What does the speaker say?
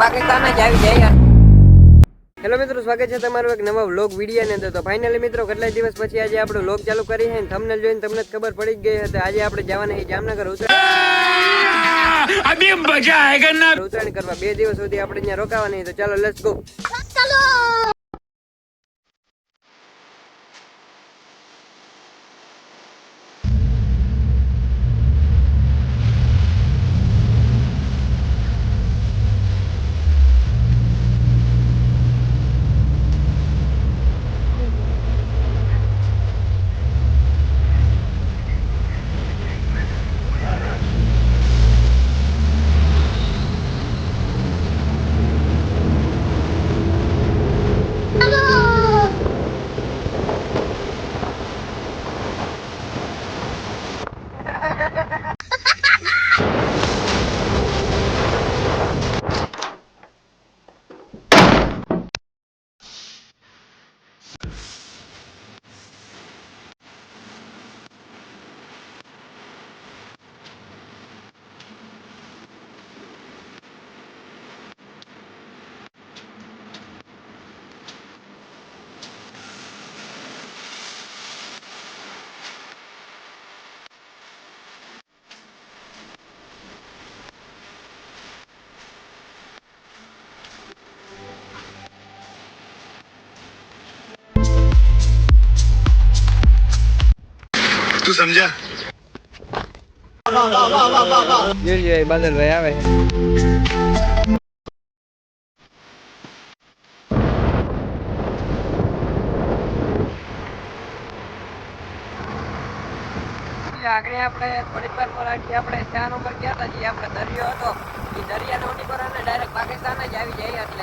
પાકિસ્તાન જ આવી જાય. હેલો મિત્રો, સ્વાગત છે તમારું એક નવા વ્લોગ વિડીયો ની અંદર. તો ફાઇનલી મિત્રો કેટલા દિવસ પછી આજે આપણે વ્લોગ ચાલુ કરી છે. થંબનેલ જોઈને તમને જ ખબર પડી ગઈ હતી. આજે આપણે જવાના છે જામનગર ઉત્તરાયણ કરવા. 2 દિવસ સુધી આપણે ત્યાં રોકાવાની. તો ચાલો લેટ્સ ગો. તું સમજા? બાદલભાઈ આવે. આગળ આપણે થોડીક વાર પર આપણે સ્ટેશન ઉપર ગયા હતા. જે આપણે દરિયો હતો એ દરિયાનો ઉપર અને ડાયરેક્ટ પાકિસ્તાન જ આવી જાય. એટલે